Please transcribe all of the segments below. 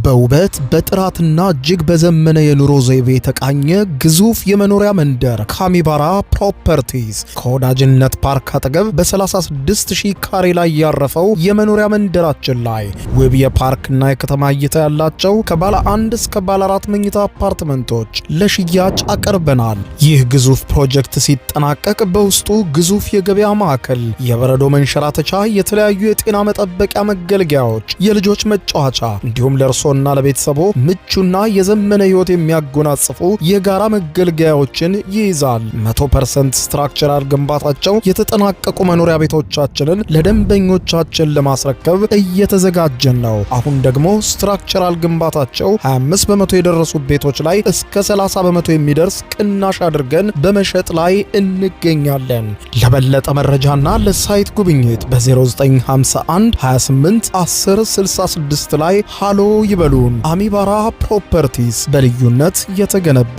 በውበት በጥራትና እጅግ በዘመነ የኑሮ ዘይቤ የተቃኘ ግዙፍ የመኖሪያ መንደር ካሚባራ ፕሮፐርቲስ ከወዳጅነት ፓርክ አጠገብ በ36000 ካሬ ላይ ያረፈው የመኖሪያ መንደራችን ላይ ውብ የፓርክና የከተማ እይታ ያላቸው ከባለ 1 እስከ ባለ 4 መኝታ አፓርትመንቶች ለሽያጭ አቀርበናል። ይህ ግዙፍ ፕሮጀክት ሲጠናቀቅ በውስጡ ግዙፍ የገበያ ማዕከል፣ የበረዶ መንሸራተቻ፣ የተለያዩ የጤና መጠበቂያ መገልገያዎች፣ የልጆች መጫወቻ እንዲሁም ለእርሶና ለቤተሰቦ ምቹና የዘመነ ህይወት የሚያጎናጽፉ የጋራ መገልገያዎችን ይይዛል። 100% ስትራክቸራል ግንባታቸው የተጠናቀቁ መኖሪያ ቤቶቻችንን ለደንበኞቻችን ለማስረከብ እየተዘጋጀን ነው። አሁን ደግሞ ስትራክቸራል ግንባታቸው 25% የደረሱ ቤቶች ላይ እስከ 30% የሚደርስ ቅናሽ አድርገን በመሸጥ ላይ እንገኛለን። ለበለጠ መረጃና ለሳይት ጉብኝት በ0951 28 10 66 ላይ ሃሎ ይበሉን። አሚባራ ፕሮፐርቲስ በልዩነት የተገነባ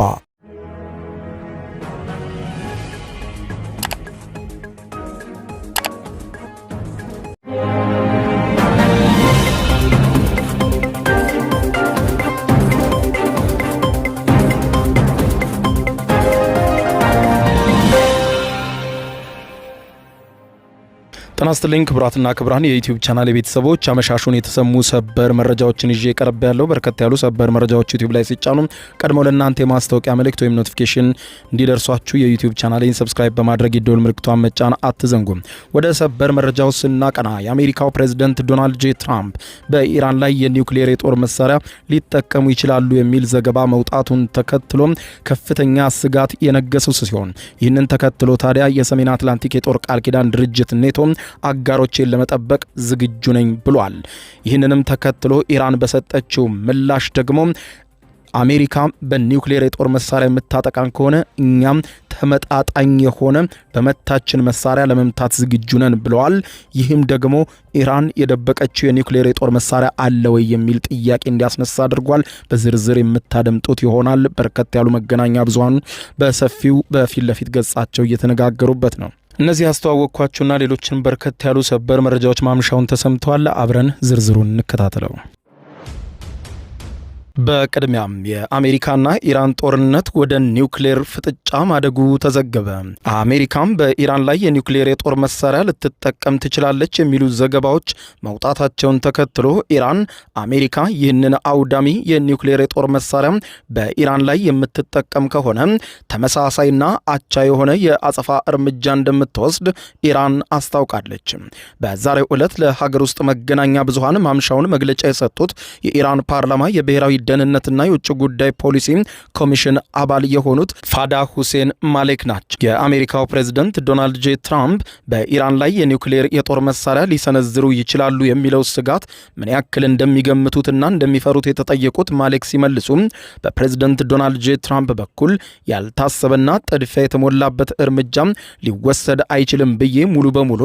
ጤና ይስጥልኝ ክቡራትና ክቡራን የዩቲዩብ ቻናል ቤተሰቦች፣ አመሻሹን የተሰሙ ሰበር መረጃዎችን ይዤ ቀርብ ያለው በርከት ያሉ ሰበር መረጃዎች ዩቲዩብ ላይ ሲጫኑ ቀድሞ ለእናንተ የማስታወቂያ መልእክት ወይም ኖቲፊኬሽን እንዲደርሷችሁ የዩቲዩብ ቻናሌን ሰብስክራይብ በማድረግ የደወል ምልክቷን መጫን አትዘንጉም። ወደ ሰበር መረጃው ስናቀና የአሜሪካው ፕሬዝዳንት ዶናልድ ጄ ትራምፕ በኢራን ላይ የኒውክሌር የጦር መሳሪያ ሊጠቀሙ ይችላሉ የሚል ዘገባ መውጣቱን ተከትሎ ከፍተኛ ስጋት የነገሰው ሲሆን ይህንን ተከትሎ ታዲያ የሰሜን አትላንቲክ የጦር ቃል ኪዳን ድርጅት ኔቶ አጋሮችን ለመጠበቅ ዝግጁ ነኝ ብሏል። ይህንንም ተከትሎ ኢራን በሰጠችው ምላሽ ደግሞ አሜሪካ በኒውክሌር የጦር መሳሪያ የምታጠቃን ከሆነ እኛም ተመጣጣኝ የሆነ በመታችን መሳሪያ ለመምታት ዝግጁ ነን ብለዋል። ይህም ደግሞ ኢራን የደበቀችው የኒውክሌር የጦር መሳሪያ አለ ወይ የሚል ጥያቄ እንዲያስነሳ አድርጓል። በዝርዝር የምታደምጡት ይሆናል። በርከት ያሉ መገናኛ ብዙሃን በሰፊው በፊት ለፊት ገጻቸው እየተነጋገሩበት ነው። እነዚህ ያስተዋወቅኳችሁና ሌሎችን በርከት ያሉ ሰበር መረጃዎች ማምሻውን ተሰምተዋል። አብረን ዝርዝሩን እንከታተለው። በቅድሚያም የአሜሪካና ኢራን ጦርነት ወደ ኒውክሌር ፍጥጫ ማደጉ ተዘገበ። አሜሪካም በኢራን ላይ የኒውክሌር የጦር መሳሪያ ልትጠቀም ትችላለች የሚሉ ዘገባዎች መውጣታቸውን ተከትሎ ኢራን አሜሪካ ይህንን አውዳሚ የኒውክሌር የጦር መሳሪያ በኢራን ላይ የምትጠቀም ከሆነ ተመሳሳይና አቻ የሆነ የአጸፋ እርምጃ እንደምትወስድ ኢራን አስታውቃለች። በዛሬው ዕለት ለሀገር ውስጥ መገናኛ ብዙሃን ማምሻውን መግለጫ የሰጡት የኢራን ፓርላማ የብሔራዊ ደህንነትና የውጭ ጉዳይ ፖሊሲ ኮሚሽን አባል የሆኑት ፋዳ ሁሴን ማሌክ ናቸው። የአሜሪካው ፕሬዝዳንት ዶናልድ ጄ ትራምፕ በኢራን ላይ የኒውክሌር የጦር መሳሪያ ሊሰነዝሩ ይችላሉ የሚለው ስጋት ምን ያክል እንደሚገምቱትና እንደሚፈሩት የተጠየቁት ማሌክ ሲመልሱ በፕሬዝዳንት ዶናልድ ጄ ትራምፕ በኩል ያልታሰበና ጥድፊያ የተሞላበት እርምጃ ሊወሰድ አይችልም ብዬ ሙሉ በሙሉ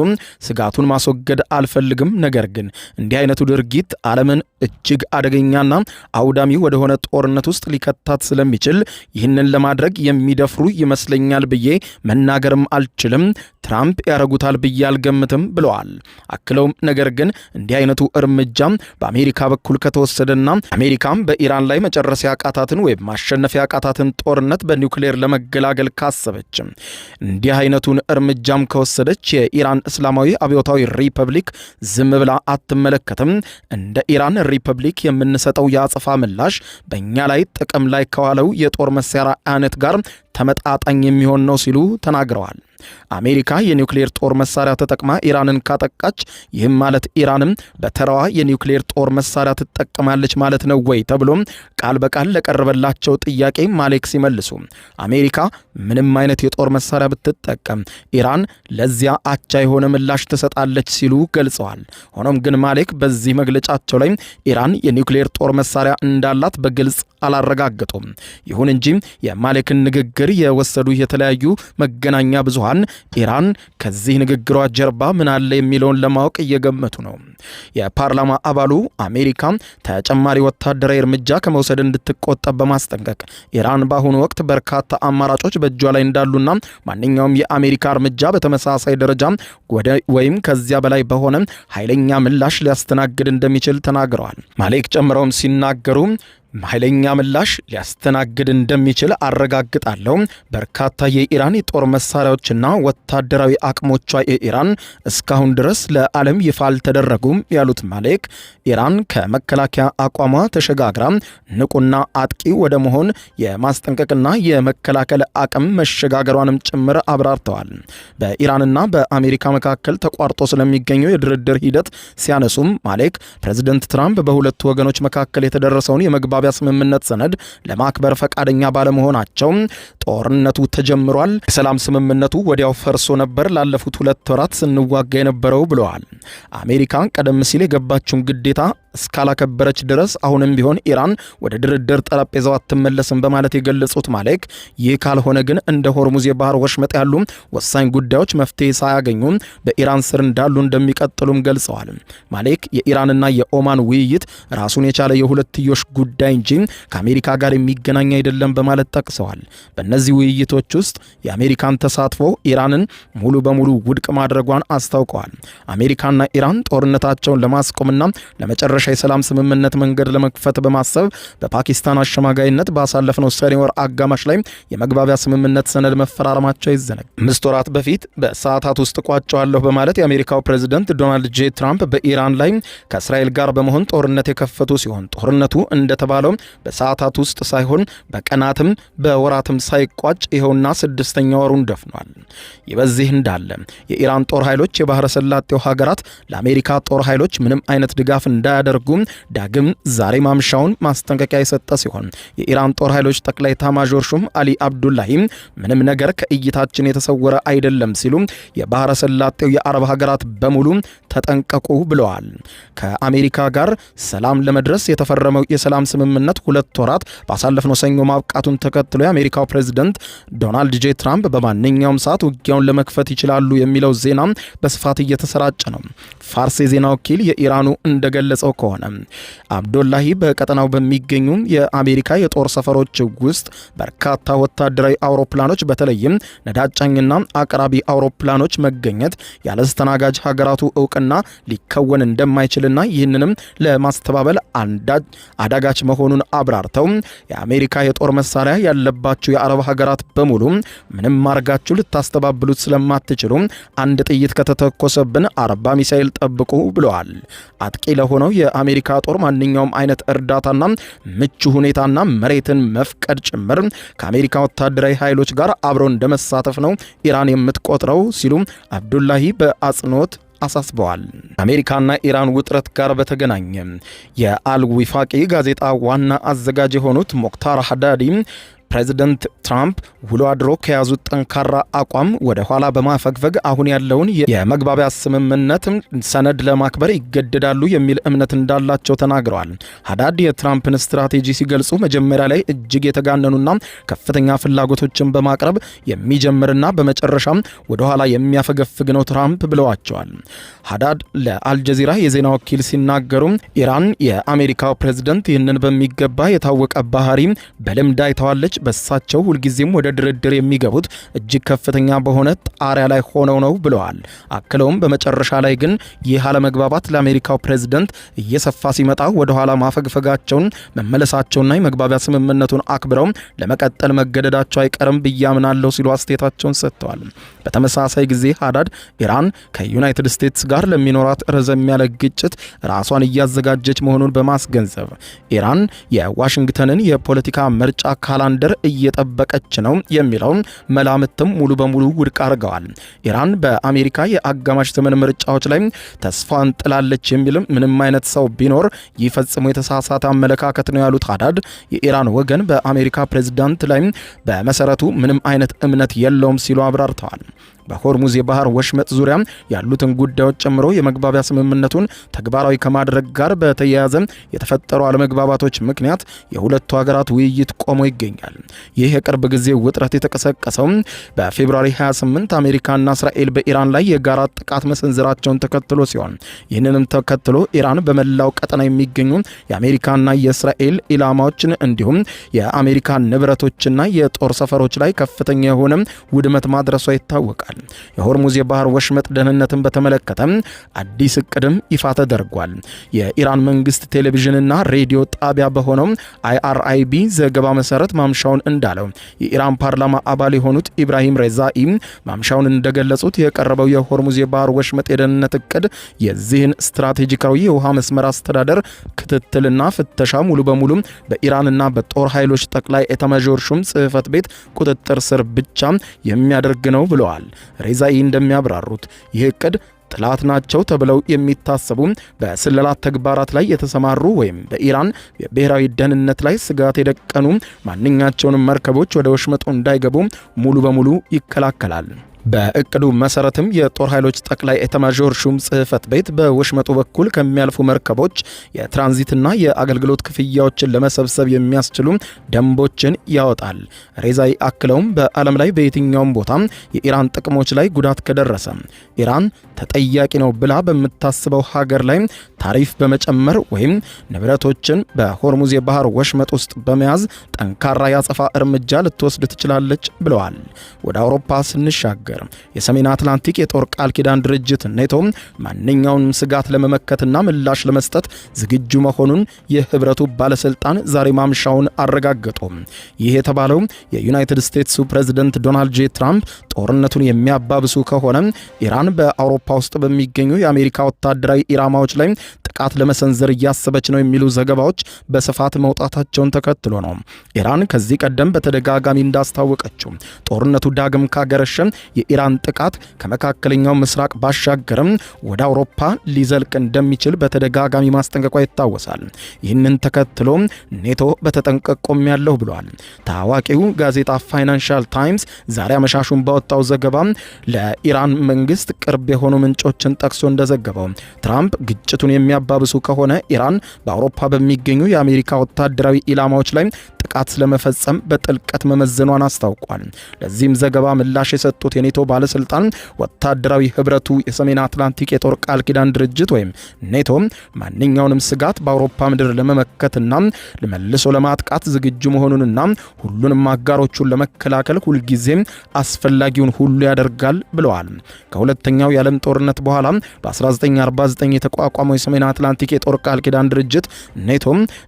ስጋቱን ማስወገድ አልፈልግም። ነገር ግን እንዲህ አይነቱ ድርጊት ዓለምን እጅግ አደገኛና አውዳሚ ወደ ሆነ ጦርነት ውስጥ ሊከታት ስለሚችል ይህንን ለማድረግ የሚደፍሩ ይመስለኛል ብዬ መናገርም አልችልም። ትራምፕ ያረጉታል ብዬ አልገምትም ብለዋል። አክለውም ነገር ግን እንዲህ አይነቱ እርምጃ በአሜሪካ በኩል ከተወሰደና አሜሪካም በኢራን ላይ መጨረስ ያቃታትን ወይም ማሸነፍ ያቃታትን ጦርነት በኒውክሌር ለመገላገል ካሰበች እንዲህ አይነቱን እርምጃም ከወሰደች የኢራን እስላማዊ አብዮታዊ ሪፐብሊክ ዝም ብላ አትመለከትም። እንደ ኢራን ሪፐብሊክ የምንሰጠው የአጸፋ ምላሽ በእኛ ላይ ጥቅም ላይ ከዋለው የጦር መሳሪያ አይነት ጋር ተመጣጣኝ የሚሆን ነው ሲሉ ተናግረዋል። አሜሪካ የኒውክሌር ጦር መሳሪያ ተጠቅማ ኢራንን ካጠቃች ይህም ማለት ኢራንም በተራዋ የኒውክሌር ጦር መሳሪያ ትጠቀማለች ማለት ነው ወይ ተብሎም ቃል በቃል ለቀረበላቸው ጥያቄ ማሌክ ሲመልሱ አሜሪካ ምንም አይነት የጦር መሳሪያ ብትጠቀም ኢራን ለዚያ አቻ የሆነ ምላሽ ትሰጣለች ሲሉ ገልጸዋል። ሆኖም ግን ማሌክ በዚህ መግለጫቸው ላይ ኢራን የኒውክሌር ጦር መሳሪያ እንዳላት በግልጽ አላረጋገጡም። ይሁን እንጂ የማሌክን ንግግር የወሰዱ የተለያዩ መገናኛ ብዙሃን እንኳን ኢራን ከዚህ ንግግሯ ጀርባ ምን አለ የሚለውን ለማወቅ እየገመቱ ነው። የፓርላማ አባሉ አሜሪካ ተጨማሪ ወታደራዊ እርምጃ ከመውሰድ እንድትቆጠብ በማስጠንቀቅ ኢራን በአሁኑ ወቅት በርካታ አማራጮች በእጇ ላይ እንዳሉና ማንኛውም የአሜሪካ እርምጃ በተመሳሳይ ደረጃ ወይም ከዚያ በላይ በሆነ ኃይለኛ ምላሽ ሊያስተናግድ እንደሚችል ተናግረዋል። ማሌክ ጨምረውም ሲናገሩ ኃይለኛ ምላሽ ሊያስተናግድ እንደሚችል አረጋግጣለሁ። በርካታ የኢራን የጦር መሳሪያዎችና ወታደራዊ አቅሞቿ የኢራን እስካሁን ድረስ ለዓለም ይፋ አልተደረጉም ያሉት ማሌክ ኢራን ከመከላከያ አቋሟ ተሸጋግራ ንቁና አጥቂ ወደ መሆን የማስጠንቀቅና የመከላከል አቅም መሸጋገሯንም ጭምር አብራርተዋል። በኢራንና በአሜሪካ መካከል ተቋርጦ ስለሚገኘው የድርድር ሂደት ሲያነሱም ማሌክ ፕሬዚደንት ትራምፕ በሁለቱ ወገኖች መካከል የተደረሰውን የመግባቢያ ስምምነት ሰነድ ለማክበር ፈቃደኛ ባለመሆናቸው ጦርነቱ ተጀምሯል። የሰላም ስምምነቱ ወዲያው ፈርሶ ነበር ላለፉት 2 ወራት ስንዋጋ የነበረው ብለዋል። አሜሪካ ቀደም ሲል የገባችውን ግዴታ እስካላከበረች ድረስ አሁንም ቢሆን ኢራን ወደ ድርድር ጠረጴዛው አትመለስም በማለት የገለጹት ማሌክ ይህ ካልሆነ ግን እንደ ሆርሙዝ የባህር ወሽመጥ ያሉ ወሳኝ ጉዳዮች መፍትሄ ሳያገኙ በኢራን ስር እንዳሉ እንደሚቀጥሉም ገልጸዋል። ማሌክ የኢራንና የኦማን ውይይት ራሱን የቻለ የሁለትዮሽ ጉዳይ እንጂ ከአሜሪካ ጋር የሚገናኝ አይደለም በማለት ጠቅሰዋል። በእነዚህ ውይይቶች ውስጥ የአሜሪካን ተሳትፎ ኢራንን ሙሉ በሙሉ ውድቅ ማድረጓን አስታውቀዋል። አሜሪካና ኢራን ጦርነታቸውን ለማስቆምና ለመጨረሻ የሰላም ስምምነት መንገድ ለመክፈት በማሰብ በፓኪስታን አሸማጋይነት ባሳለፍነው ሰኔ ወር አጋማሽ ላይ የመግባቢያ ስምምነት ሰነድ መፈራረማቸው ይዘነጋል። 5 ወራት በፊት በሰዓታት ውስጥ ቋጨዋለሁ በማለት የአሜሪካው ፕሬዝዳንት ዶናልድ ጄ ትራምፕ በኢራን ላይ ከእስራኤል ጋር በመሆን ጦርነት የከፈቱ ሲሆን ጦርነቱ እንደተባለው በሰዓታት ውስጥ ሳይሆን በቀናትም በወራትም ሳይቋጭ ይኸውና 6ኛ ወሩን ደፍኗል። ይህ በዚህ እንዳለ የኢራን ጦር ኃይሎች የባህረ ሰላጤው ሀገራት ለአሜሪካ ጦር ኃይሎች ምንም አይነት ድጋፍ እንዳያደርጉ ዳግም ዛሬ ማምሻውን ማስጠንቀቂያ የሰጠ ሲሆን የኢራን ጦር ኃይሎች ጠቅላይ ኤታማዦር ሹም አሊ አብዱላሂ ምንም ነገር ከእይታችን የተሰወረ አይደለም ሲሉ የባህረ ሰላጤው የአረብ ሀገራት በሙሉ ተጠንቀቁ ብለዋል። ከአሜሪካ ጋር ሰላም ለመድረስ የተፈረመው የሰላም ስምምነት 2 ወራት ባሳለፍነው ሰኞ ማብቃቱን ተከትሎ የአሜሪካው ፕሬዝዳንት ዶናልድ ጄ ትራምፕ በማንኛውም ሰዓት ውጊያውን ለመክፈት ይችላሉ የሚለው ዜና በስፋት እየተሰራጨ ነው። ፋርስ የዜና ወኪል የኢራኑ እንደገለጸው ከሆነ አብዱላሂ በቀጠናው በሚገኙ የአሜሪካ የጦር ሰፈሮች ውስጥ በርካታ ወታደራዊ አውሮፕላኖች በተለይም ነዳጅ ጫኝና አቅራቢ አውሮፕላኖች መገኘት ያለ አስተናጋጅ ሀገራቱ እውቅና ሊከወን እንደማይችልና ይህንንም ለማስተባበል አዳጋች መሆኑን አብራርተው የአሜሪካ የጦር መሳሪያ ያለባቸው የአረብ ሀገራት በሙሉ ምንም ማርጋችሁ ልታስተባብሉት ስለማትችሉ አንድ ጥይት ከተተኮሰብን 40 ሚሳኤል ጠብቁ ብለዋል። አጥቂ ለሆነው የአሜሪካ ጦር ማንኛውም አይነት እርዳታና ምቹ ሁኔታና መሬትን መፍቀድ ጭምር ከአሜሪካ ወታደራዊ ኃይሎች ጋር አብሮ እንደመሳተፍ ነው ኢራን የምትቆጥረው ሲሉ አብዱላሂ በአጽንኦት አሳስበዋል። አሜሪካና ኢራን ውጥረት ጋር በተገናኘ የአልዊፋቂ ጋዜጣ ዋና አዘጋጅ የሆኑት ሞክታር ሀዳዲ ፕሬዚደንት ትራምፕ ውሎ አድሮ ከያዙት ጠንካራ አቋም ወደ ኋላ በማፈግፈግ አሁን ያለውን የመግባቢያ ስምምነት ሰነድ ለማክበር ይገደዳሉ የሚል እምነት እንዳላቸው ተናግረዋል። ሀዳድ የትራምፕን ስትራቴጂ ሲገልጹ መጀመሪያ ላይ እጅግ የተጋነኑና ከፍተኛ ፍላጎቶችን በማቅረብ የሚጀምርና በመጨረሻም ወደ ኋላ የሚያፈገፍግ ነው ትራምፕ ብለዋቸዋል። ሀዳድ ለአልጀዚራ የዜና ወኪል ሲናገሩ ኢራን የአሜሪካው ፕሬዝደንት ይህንን በሚገባ የታወቀ ባህሪ በልምድ አይተዋለች። በሳቸው ሁልጊዜም ወደ ድርድር የሚገቡት እጅግ ከፍተኛ በሆነ ጣሪያ ላይ ሆነው ነው ብለዋል። አክለውም በመጨረሻ ላይ ግን ይህ አለመግባባት ለአሜሪካው ፕሬዝደንት እየሰፋ ሲመጣ ወደ ኋላ ማፈግፈጋቸውን መመለሳቸውና የመግባቢያ ስምምነቱን አክብረው ለመቀጠል መገደዳቸው አይቀርም ብዬ አምናለሁ ሲሉ አስተያየታቸውን ሰጥተዋል። በተመሳሳይ ጊዜ ሀዳድ ኢራን ከዩናይትድ ስቴትስ ጋር ለሚኖራት ረዘም ያለ ግጭት ራሷን እያዘጋጀች መሆኑን በማስገንዘብ ኢራን የዋሽንግተንን የፖለቲካ ምርጫ ካላንደር እየጠበቀች ነው የሚለውን መላምትም ሙሉ በሙሉ ውድቅ አድርገዋል። ኢራን በአሜሪካ የአጋማሽ ዘመን ምርጫዎች ላይ ተስፋን ጥላለች የሚልም ምንም አይነት ሰው ቢኖር ይህ ፈጽሞ የተሳሳተ አመለካከት ነው ያሉት ሀዳድ የኢራን ወገን በአሜሪካ ፕሬዝዳንት ላይ በመሰረቱ ምንም አይነት እምነት የለውም ሲሉ አብራርተዋል። በሆርሙዝ የባህር ወሽመጥ ዙሪያ ያሉትን ጉዳዮች ጨምሮ የመግባቢያ ስምምነቱን ተግባራዊ ከማድረግ ጋር በተያያዘ የተፈጠሩ አለመግባባቶች ምክንያት የሁለቱ ሀገራት ውይይት ቆሞ ይገኛል። ይህ የቅርብ ጊዜ ውጥረት የተቀሰቀሰው በፌብሩዋሪ 28 አሜሪካና እስራኤል በኢራን ላይ የጋራ ጥቃት መሰንዘራቸውን ተከትሎ ሲሆን ይህንንም ተከትሎ ኢራን በመላው ቀጠና የሚገኙ የአሜሪካና የእስራኤል ኢላማዎችን እንዲሁም የአሜሪካ ንብረቶችና የጦር ሰፈሮች ላይ ከፍተኛ የሆነ ውድመት ማድረሷ ይታወቃል። የሆርሙዝ የባህር ወሽመጥ ደህንነትን በተመለከተ አዲስ እቅድም ይፋ ተደርጓል። የኢራን መንግስት ቴሌቪዥንና ሬዲዮ ጣቢያ በሆነው IRIB ዘገባ መሰረት ማምሻውን እንዳለው የኢራን ፓርላማ አባል የሆኑት ኢብራሂም ሬዛኢ ማምሻውን እንደገለጹት የቀረበው የሆርሙዝ የባህር ወሽመጥ የደህንነት እቅድ የዚህን ስትራቴጂካዊ የውሃ መስመር አስተዳደር ክትትልና ፍተሻ ሙሉ በሙሉ በኢራንና በጦር ኃይሎች ጠቅላይ ኤታማዦር ሹም ጽህፈት ቤት ቁጥጥር ስር ብቻ የሚያደርግ ነው ብለዋል። ሬዛኢ እንደሚያብራሩት ይህ እቅድ ጥላት ናቸው ተብለው የሚታሰቡ በስለላ ተግባራት ላይ የተሰማሩ ወይም በኢራን የብሔራዊ ደህንነት ላይ ስጋት የደቀኑ ማንኛቸውንም መርከቦች ወደ ወሽመጡ እንዳይገቡ ሙሉ በሙሉ ይከላከላል። በእቅዱ መሰረትም የጦር ኃይሎች ጠቅላይ ኤታማዦር ሹም ጽህፈት ቤት በወሽመጡ በኩል ከሚያልፉ መርከቦች የትራንዚትና የአገልግሎት ክፍያዎችን ለመሰብሰብ የሚያስችሉ ደንቦችን ያወጣል። ሬዛኢ አክለውም በዓለም ላይ በየትኛውም ቦታ የኢራን ጥቅሞች ላይ ጉዳት ከደረሰ ኢራን ተጠያቂ ነው ብላ በምታስበው ሀገር ላይ ታሪፍ በመጨመር ወይም ንብረቶችን በሆርሙዝ የባህር ወሽመጥ ውስጥ በመያዝ ጠንካራ ያጸፋ እርምጃ ልትወስድ ትችላለች ብለዋል። ወደ አውሮፓ ስንሻገር የሰሜን አትላንቲክ የጦር ቃል ኪዳን ድርጅት ኔቶ ማንኛውንም ስጋት ለመመከትና ምላሽ ለመስጠት ዝግጁ መሆኑን የህብረቱ ባለስልጣን ዛሬ ማምሻውን አረጋገጡ። ይህ የተባለው የዩናይትድ ስቴትሱ ፕሬዝዳንት ዶናልድ ጄ ትራምፕ ጦርነቱን የሚያባብሱ ከሆነ ኢራን በአውሮፓ ውስጥ በሚገኙ የአሜሪካ ወታደራዊ ኢላማዎች ላይ ጥቃት ለመሰንዘር እያሰበች ነው የሚሉ ዘገባዎች በስፋት መውጣታቸውን ተከትሎ ነው። ኢራን ከዚህ ቀደም በተደጋጋሚ እንዳስታወቀችው ጦርነቱ ዳግም ካገረሸ የኢራን ጥቃት ከመካከለኛው ምስራቅ ባሻገርም ወደ አውሮፓ ሊዘልቅ እንደሚችል በተደጋጋሚ ማስጠንቀቋ ይታወሳል። ይህንን ተከትሎ ኔቶ በተጠንቀቅ ቆሜያለሁ ብሏል። ታዋቂው ጋዜጣ ፋይናንሻል ታይምስ ዛሬ አመሻሹን ባወጣው ዘገባ ለኢራን መንግስት ቅርብ የሆኑ ምንጮችን ጠቅሶ እንደዘገበው ትራምፕ ግጭቱን የሚያባብሱ ከሆነ ኢራን በአውሮፓ በሚገኙ የአሜሪካ ወታደራዊ ኢላማዎች ላይ ጥቃት ለመፈጸም በጥልቀት መመዘኗን አስታውቋል። ለዚህም ዘገባ ምላሽ የሰጡት የኔቶ ባለስልጣን ወታደራዊ ህብረቱ የሰሜን አትላንቲክ የጦር ቃል ኪዳን ድርጅት ወይም ኔቶ ማንኛውንም ስጋት በአውሮፓ ምድር ለመመከትና መልሶ ለማጥቃት ዝግጁ መሆኑንና ሁሉንም አጋሮቹን ለመከላከል ሁልጊዜም አስፈላጊውን ሁሉ ያደርጋል ብለዋል። ከሁለተኛው የዓለም ጦርነት በኋላ በ1949 የተቋቋመው የሰሜን አትላንቲክ የጦር ቃል ኪዳን ድርጅት ኔቶ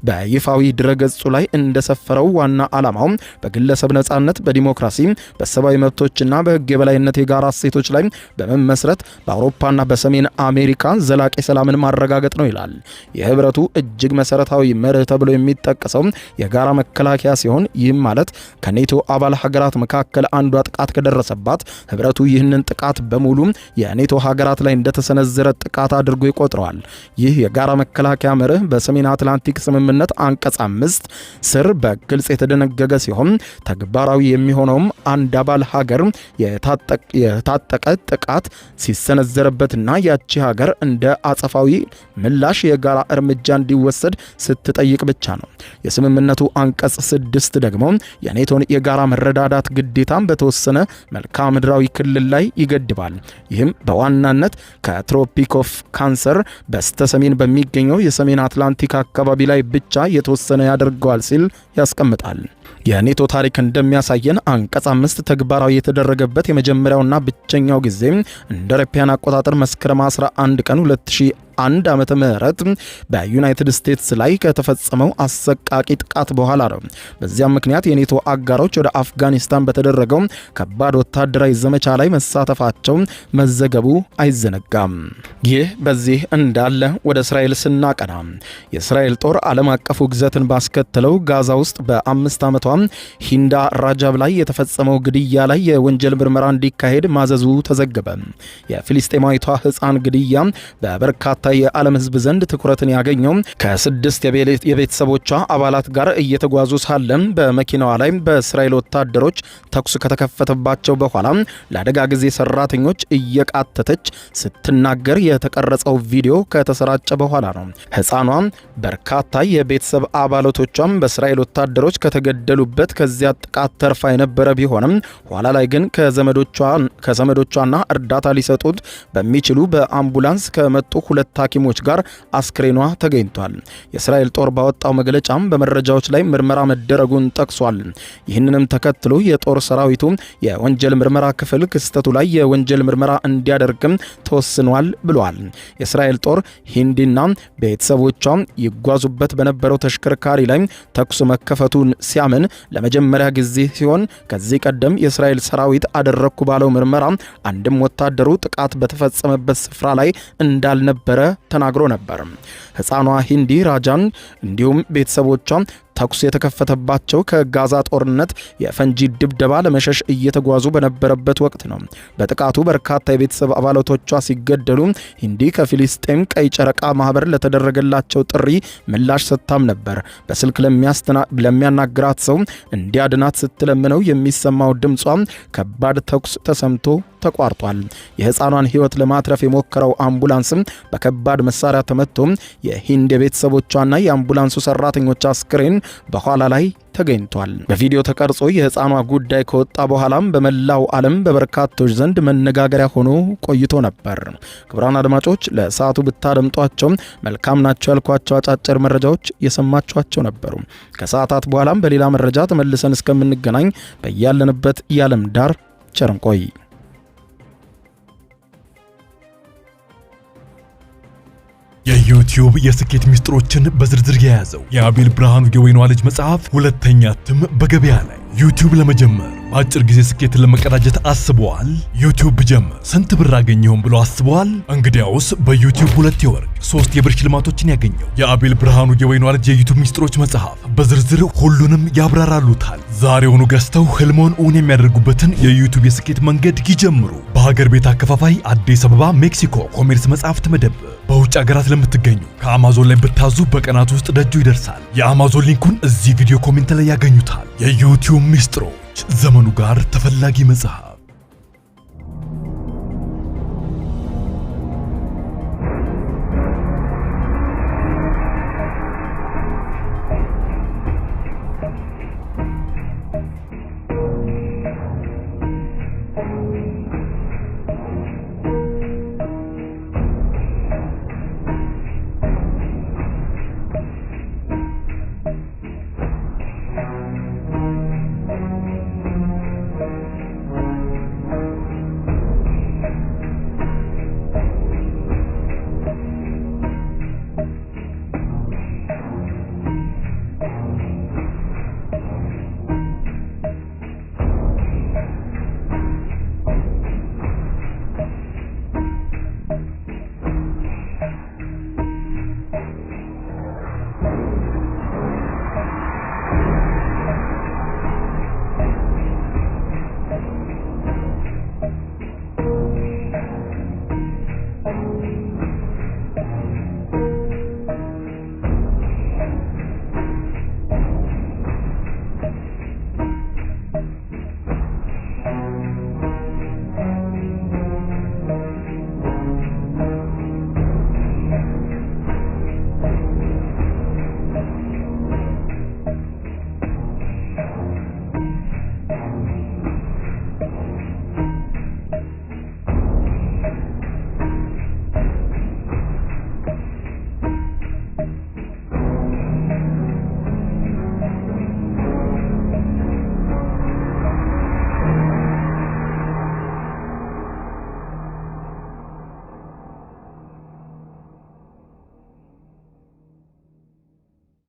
በይፋዊ ድረገጹ ላይ እንደሰፈረው ዋና ዓላማው በግለሰብ ነጻነት፣ በዲሞክራሲ፣ በሰብአዊ መብቶችና በህግ የበላይነት የጋራ እሴቶች ላይ በመመስረት በአውሮፓና በሰሜን አሜሪካ ዘላቂ ሰላምን ማረጋገጥ ነው ይላል። የህብረቱ እጅግ መሰረታዊ መርህ ተብሎ የሚጠቀሰው የጋራ መከላከያ ሲሆን ይህም ማለት ከኔቶ አባል ሀገራት መካከል አንዷ ጥቃት ከደረሰባት ህብረቱ ይህንን ጥቃት በሙሉ የኔቶ ሀገራት ላይ እንደተሰነዘረ ጥቃት አድርጎ ይቆጥረዋል። ይህ የጋራ መከላከያ መርህ በሰሜን አትላንቲክ ስምምነት አንቀጽ 5 ስር በግልጽ የተደነገገ ሲሆን ተግባራዊ የሚሆነውም አንድ አባል ሀገር የታጠቀ ጥቃት ሲሰነዘረበትና ያቺ ሀገር እንደ አጸፋዊ ምላሽ የጋራ እርምጃ እንዲወሰድ ስትጠይቅ ብቻ ነው። የስምምነቱ አንቀጽ 6 ደግሞ የኔቶን የጋራ መረዳዳት ግዴታን በተወሰነ መልክዓ ምድራዊ ክልል ላይ ይገድባል። ይህም በዋናነት ከትሮፒክ ኦፍ ካንሰር በስተሰሜን በሚገኘው የሰሜን አትላንቲክ አካባቢ ላይ ብቻ የተወሰነ ያደርገዋል ሲል ያስቀምጣል። የኔቶ ታሪክ እንደሚያሳየን አንቀጽ 5 ተግባራዊ የተደረገበት የመጀመሪያውና ብቸኛው ጊዜ እንደ አውሮፓውያን አቆጣጠር መስከረም 11 ቀን 2001 ዓመተ ምህረት በዩናይትድ ስቴትስ ላይ ከተፈጸመው አሰቃቂ ጥቃት በኋላ ነው። በዚያም ምክንያት የኔቶ አጋሮች ወደ አፍጋኒስታን በተደረገው ከባድ ወታደራዊ ዘመቻ ላይ መሳተፋቸው መዘገቡ አይዘነጋም። ይህ በዚህ እንዳለ ወደ እስራኤል ስናቀና የእስራኤል ጦር ዓለም አቀፉ ግዘትን ባስከተለው ጋዛ ውስጥ በ5 ዓመቷ ሂንዳ ራጃብ ላይ የተፈጸመው ግድያ ላይ የወንጀል ምርመራ እንዲካሄድ ማዘዙ ተዘገበ። የፊሊስጤማዊቷ ሕፃን ግድያ በበርካታ የዓለም ሕዝብ ዘንድ ትኩረትን ያገኘው ከ6 የቤተሰቦቿ አባላት ጋር እየተጓዙ ሳለ በመኪናዋ ላይ በእስራኤል ወታደሮች ተኩስ ከተከፈተባቸው በኋላ ለአደጋ ጊዜ ሰራተኞች እየቃተተች ስትናገር የተቀረጸው ቪዲዮ ከተሰራጨ በኋላ ነው። ሕፃኗ በርካታ የቤተሰብ አባላቶቿም በእስራኤል ወታደሮች ከተገደሉበት ከዚያ ጥቃት ተርፋ የነበረ ቢሆንም ኋላ ላይ ግን ከዘመዶቿና እርዳታ ሊሰጡት በሚችሉ በአምቡላንስ ከመጡ 2 ሐኪሞች ጋር አስክሬኗ ተገኝቷል። የእስራኤል ጦር ባወጣው መግለጫም በመረጃዎች ላይ ምርመራ መደረጉን ጠቅሷል። ይህንንም ተከትሎ የጦር ሰራዊቱ የወንጀል ምርመራ ክፍል ክስተቱ ላይ የወንጀል ምርመራ እንዲያደርግም ተወስኗል ብሏል። የእስራኤል ጦር ሂንዲና ቤተሰቦቿ ይጓዙበት በነበረው ተሽከርካሪ ላይ ተኩስ መከፈቱን ሲያምን ለመጀመሪያ ጊዜ ሲሆን ከዚህ ቀደም የእስራኤል ሰራዊት አደረኩ ባለው ምርመራ አንድም ወታደሩ ጥቃት በተፈጸመበት ስፍራ ላይ እንዳልነበረ ተናግሮ ነበር። ሕፃኗ ሂንዲ ራጃን እንዲሁም ቤተሰቦቿ ተኩስ የተከፈተባቸው ከጋዛ ጦርነት የፈንጂ ድብደባ ለመሸሽ እየተጓዙ በነበረበት ወቅት ነው። በጥቃቱ በርካታ የቤተሰብ አባላቶቿ ሲገደሉ ሂንዲ ከፊሊስጤም ቀይ ጨረቃ ማህበር ለተደረገላቸው ጥሪ ምላሽ ሰጥታም ነበር። በስልክ ለሚያናግራት ሰው እንዲያድናት ስትለምነው የሚሰማው ድምጿ ከባድ ተኩስ ተሰምቶ ተቋርጧል። የሕፃኗን ሕይወት ለማትረፍ የሞከረው አምቡላንስም በከባድ መሳሪያ ተመቶ የሂንድ የቤተሰቦቿና የአምቡላንሱ ሰራተኞች አስክሬን በኋላ ላይ ተገኝቷል። በቪዲዮ ተቀርጾ የሕፃኗ ጉዳይ ከወጣ በኋላም በመላው ዓለም በበርካቶች ዘንድ መነጋገሪያ ሆኖ ቆይቶ ነበር። ክቡራን አድማጮች ለሰዓቱ ብታደምጧቸው መልካም ናቸው ያልኳቸው አጫጭር መረጃዎች የሰማችኋቸው ነበሩ። ከሰዓታት በኋላም በሌላ መረጃ ተመልሰን እስከምንገናኝ በያለንበት የዓለም ዳር ቸር እንቆይ። የዩቲዩብ የስኬት ሚስጥሮችን በዝርዝር የያዘው የአቤል ብርሃኑ የወይኗ ልጅ መጽሐፍ 2ኛ እትም በገበያ ላይ። ዩቲዩብ ለመጀመር በአጭር ጊዜ ስኬትን ለመቀዳጀት አስበዋል? ዩቲዩብ ብጀምር ስንት ብር አገኘሁም ብሎ አስበዋል? እንግዲያውስ በዩቲዩብ 2 የወርቅ 3 የብር ሽልማቶችን ያገኘው የአቤል ብርሃኑ የወይኗ ልጅ የዩቲዩብ ሚስጥሮች መጽሐፍ በዝርዝር ሁሉንም ያብራራሉታል። ዛሬውኑ ገዝተው ህልሞን እውን የሚያደርጉበትን የዩቲዩብ የስኬት መንገድ ይጀምሩ። በሀገር ቤት አከፋፋይ አዲስ አበባ ሜክሲኮ ኮሜርስ መጽሐፍት መደብር። በውጭ ሀገራት ለምትገኙ ከአማዞን ላይ ብታዙ በቀናት ውስጥ ደጁ ይደርሳል። የአማዞን ሊንኩን እዚህ ቪዲዮ ኮሜንት ላይ ያገኙታል። የዩቲዩብ ሚስጥሮች፣ ዘመኑ ጋር ተፈላጊ መጽሐፍ።